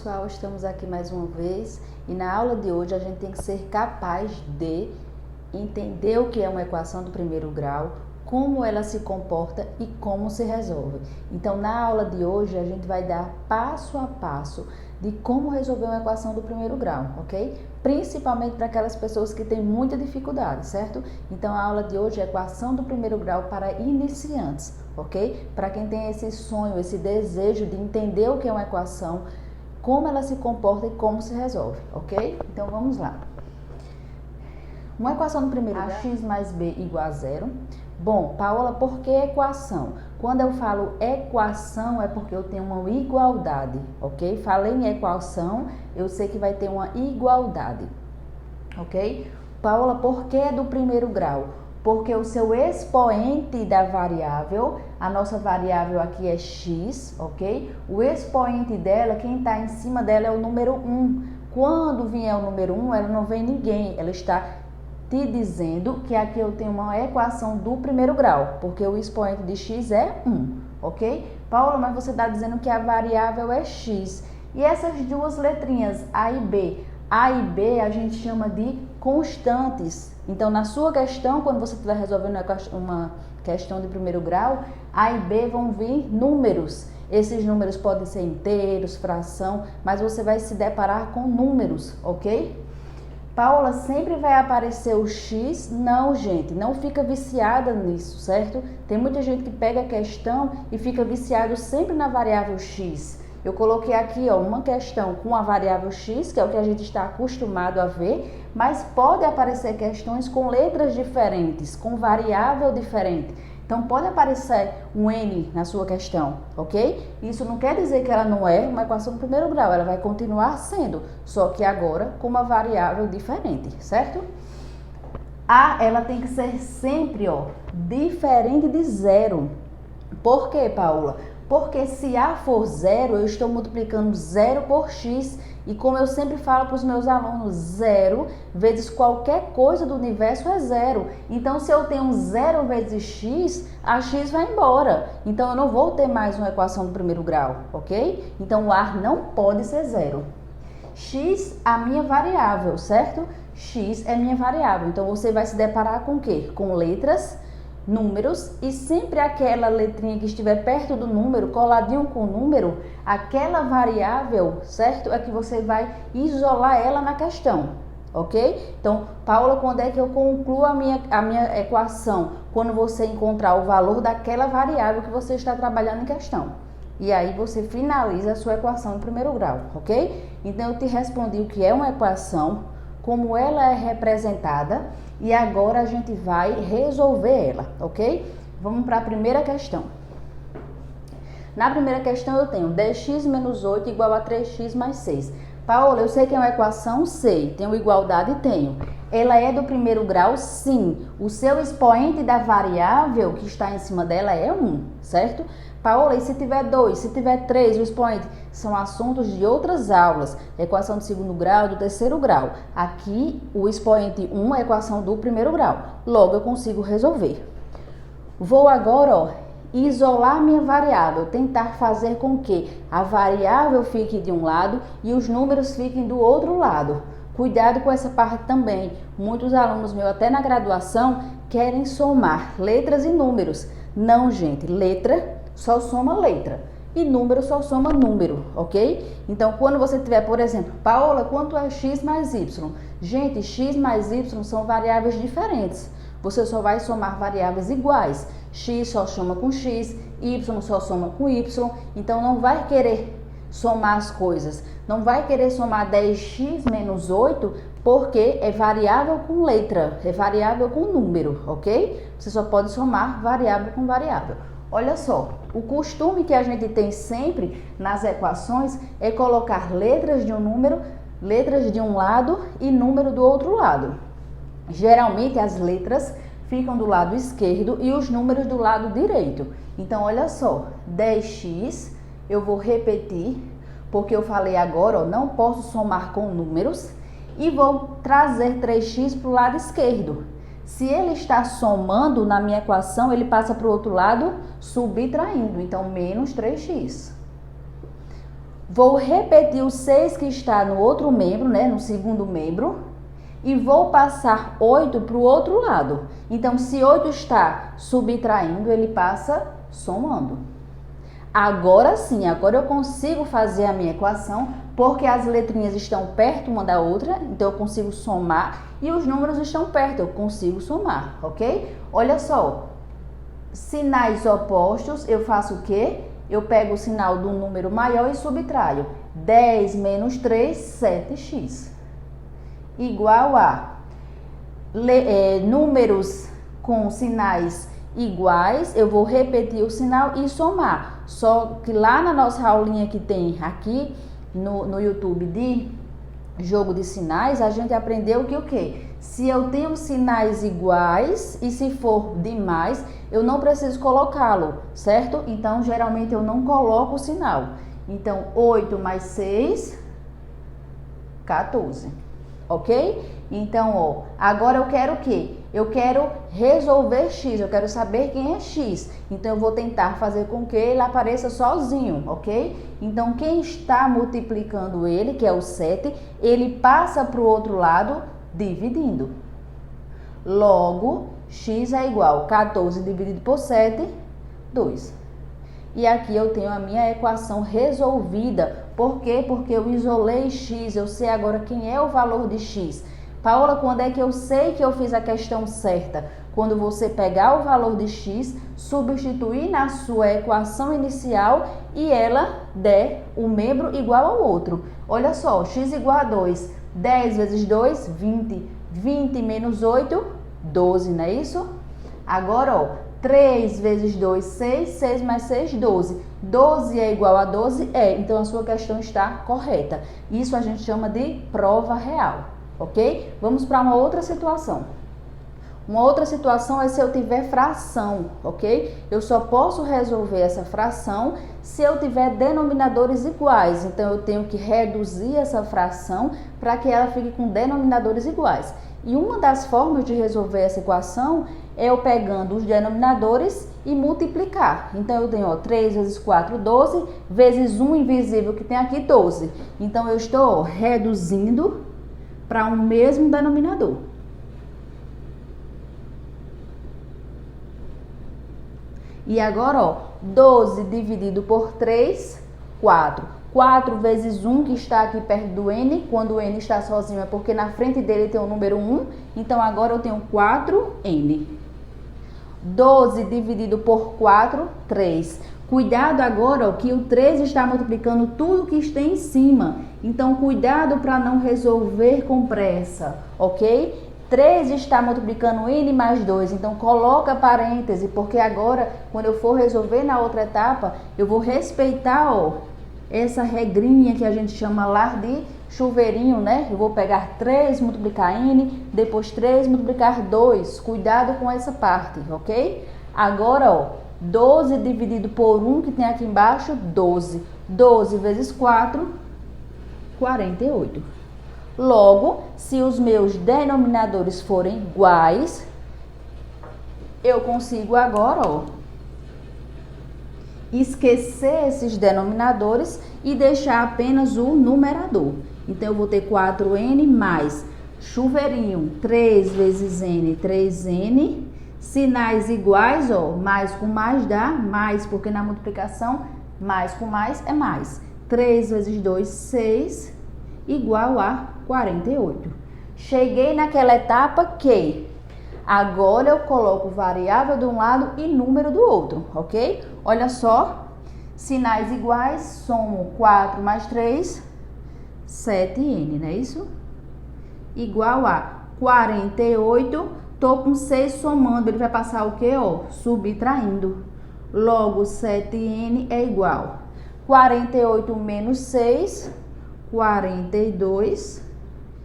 pessoal, estamos aqui mais uma vez e na aula de hoje a gente tem que ser capaz de entender o que é uma equação do primeiro grau, como ela se comporta e como se resolve. Então na aula de hoje a gente vai dar passo a passo de como resolver uma equação do primeiro grau, ok? Principalmente para aquelas pessoas que têm muita dificuldade, certo? Então a aula de hoje é equação do primeiro grau para iniciantes, ok? Para quem tem esse sonho, esse desejo de entender o que é uma equação, como ela se comporta e como se resolve, ok? Então vamos lá. Uma equação do primeiro grau, x mais b igual a zero. Bom, Paola, por que equação? Quando eu falo equação é porque eu tenho uma igualdade, ok? Falei em equação, eu sei que vai ter uma igualdade, ok? Paola, por que é do primeiro grau? Porque o seu expoente da variável, a nossa variável aqui é x, ok? O expoente dela, quem está em cima dela é o número 1. Quando vier o número 1, ela não vem ninguém, ela está te dizendo que aqui eu tenho uma equação do primeiro grau, porque o expoente de x é 1, ok? Paula, mas você está dizendo que a variável é x. E essas duas letrinhas, A e B a gente chama de constantes. Então, na sua questão, quando você estiver resolvendo uma questão de primeiro grau, A e B vão vir números. Esses números podem ser inteiros, fração, mas você vai se deparar com números, ok? Paula, sempre vai aparecer o x? Não, gente, não fica viciada nisso, certo? Tem muita gente que pega a questão e fica viciado sempre na variável x. Eu coloquei aqui, ó, uma questão com a variável x, que é o que a gente está acostumado a ver, mas pode aparecer questões com letras diferentes, com variável diferente. Então, pode aparecer um n na sua questão, ok? Isso não quer dizer que ela não é uma equação do primeiro grau, ela vai continuar sendo, só que agora com uma variável diferente, certo? A, ela tem que ser sempre, ó, diferente de zero. Por quê, Paula? Porque se A for zero, eu estou multiplicando zero por x. E como eu sempre falo para os meus alunos, zero vezes qualquer coisa do universo é zero. Então, se eu tenho zero vezes x, a x vai embora. Então, eu não vou ter mais uma equação do primeiro grau, ok? Então, o A não pode ser zero. X, a minha variável, certo? X é minha variável. Então, você vai se deparar com o quê? Com letras, números, e sempre aquela letrinha que estiver perto do número, coladinho com o número, aquela variável, certo? É que você vai isolar ela na questão, ok? Então, Paula, quando é que eu concluo a minha equação? Quando você encontrar o valor daquela variável que você está trabalhando em questão. E aí você finaliza a sua equação em primeiro grau, ok? Então, eu te respondi o que é uma equação, como ela é representada, e agora a gente vai resolver ela, ok? Vamos para a primeira questão. Na primeira questão eu tenho 10x menos 8 igual a 3x mais 6. Paola, eu sei que é uma equação, sei. Tenho igualdade? Tenho. Ela é do primeiro grau? Sim. O seu expoente da variável que está em cima dela é 1, certo? Paola, e se tiver 2, se tiver 3, o expoente? São assuntos de outras aulas. Equação do segundo grau, do terceiro grau. Aqui, o expoente 1 é a equação do primeiro grau. Logo, eu consigo resolver. Vou agora, ó, isolar minha variável. Tentar fazer com que a variável fique de um lado e os números fiquem do outro lado. Cuidado com essa parte também. Muitos alunos meus, até na graduação, querem somar letras e números. Não, gente. Letra só soma letra e número só soma número, ok? Então, quando você tiver, por exemplo, Paola, quanto é x mais y? Gente, x mais y são variáveis diferentes. Você só vai somar variáveis iguais. X só soma com x, y só soma com y. Então, não vai querer somar as coisas. Não vai querer somar 10x menos 8 porque é variável com letra, é variável com número, ok? Você só pode somar variável com variável. Olha só, o costume que a gente tem sempre nas equações é colocar letras de um número, letras de um lado e número do outro lado. Geralmente as letras ficam do lado esquerdo e os números do lado direito. Então, olha só, 10x, eu vou repetir, porque eu falei agora, ó, não posso somar com números, e vou trazer 3x para o lado esquerdo. Se ele está somando na minha equação, ele passa para o outro lado subtraindo. Então, menos 3x. Vou repetir o 6 que está no outro membro, né, no segundo membro, e vou passar 8 para o outro lado. Então, se 8 está subtraindo, ele passa somando. Agora sim, agora eu consigo fazer a minha equação, porque as letrinhas estão perto uma da outra, então eu consigo somar, e os números estão perto, eu consigo somar, ok? Olha só, sinais opostos, eu faço o quê? Eu pego o sinal do número maior e subtraio. 10 menos 3, 7x. Igual a números com sinais iguais, eu vou repetir o sinal e somar. Só que lá na nossa aulinha que tem aqui no YouTube de jogo de sinais, a gente aprendeu que o quê? Se eu tenho sinais iguais e se for demais, eu não preciso colocá-lo, certo? Então, geralmente eu não coloco o sinal. Então, 8 mais 6, 14. Ok? Então, ó, agora eu quero o quê? Eu quero resolver x, eu quero saber quem é x. Então, eu vou tentar fazer com que ele apareça sozinho, ok? Então, quem está multiplicando ele, que é o 7, ele passa para o outro lado dividindo. Logo, x é igual a 14 dividido por 7, 2. E aqui eu tenho a minha equação resolvida. Por quê? Porque eu isolei x, eu sei agora quem é o valor de x. Paola, quando é que eu sei que eu fiz a questão certa? Quando você pegar o valor de x, substituir na sua equação inicial e ela der um membro igual ao outro. Olha só, x igual a 2. 10 vezes 2, 20. 20 menos 8, 12, não é isso? Agora, ó, 3 vezes 2, 6. 6 mais 6, 12. 12 é igual a 12? É, então a sua questão está correta. Isso a gente chama de prova real, ok? Vamos para uma outra situação. Uma outra situação é se eu tiver fração, ok? Eu só posso resolver essa fração se eu tiver denominadores iguais. Então, eu tenho que reduzir essa fração para que ela fique com denominadores iguais. E uma das formas de resolver essa equação é eu pegando os denominadores e multiplicar. Então, eu tenho, ó, 3 vezes 4, 12, vezes 1 invisível que tem aqui, 12. Então, eu estou, ó, reduzindo para um mesmo denominador. E agora, ó, 12 dividido por 3, 4. 4 vezes 1 que está aqui perto do n, quando o n está sozinho é porque na frente dele tem o número 1, então agora eu tenho 4n. 12 dividido por 4, 3. Cuidado agora, ó, que o 3 está multiplicando tudo que está em cima, então cuidado para não resolver com pressa, ok? 3 está multiplicando n mais 2, então coloca parêntese, porque agora, quando eu for resolver na outra etapa, eu vou respeitar, ó, essa regrinha que a gente chama lá de chuveirinho, né? Eu vou pegar 3, multiplicar n, depois 3, multiplicar 2. Cuidado com essa parte, ok? Agora, ó, 12 dividido por 1, que tem aqui embaixo, 12. 12 vezes 4, 48. Logo, se os meus denominadores forem iguais, eu consigo agora, ó, esquecer esses denominadores e deixar apenas o numerador. Então, eu vou ter 4n mais chuveirinho, 3 vezes n, 3n. Sinais iguais, ó, mais com mais dá mais, porque na multiplicação, mais com mais é mais. 3 vezes 2, 6, igual a 48. Cheguei naquela etapa que agora eu coloco variável de um lado e número do outro, ok? Olha só, sinais iguais, somo 4 mais 3, 7n, não é isso? Igual a 48, tô com 6 somando, ele vai passar o quê? Ó, subtraindo. Logo, 7n é igual 48 menos 6, 42.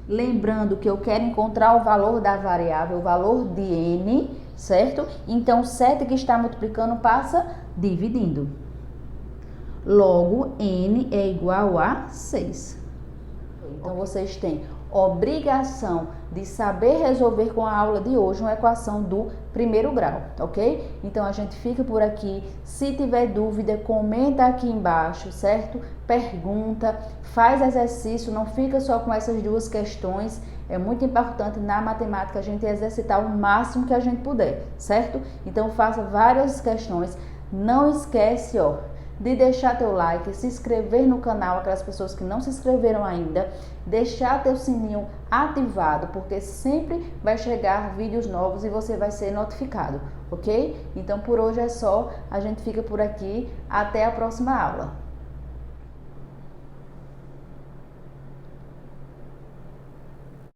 Lembrando que eu quero encontrar o valor da variável, o valor de n, certo? Então, 7 que está multiplicando passa dividindo. Logo, n é igual a 6. Então, vocês têm obrigação de saber resolver com a aula de hoje uma equação do primeiro grau, ok? Então a gente fica por aqui. Se tiver dúvida, comenta aqui embaixo, certo? Pergunta, faz exercício, não fica só com essas duas questões. É muito importante na matemática a gente exercitar o máximo que a gente puder, certo? Então faça várias questões. Não esquece, ó, de deixar teu like, se inscrever no canal, aquelas pessoas que não se inscreveram ainda, deixar teu sininho ativado, porque sempre vai chegar vídeos novos e você vai ser notificado, ok? Então por hoje é só, a gente fica por aqui, até a próxima aula.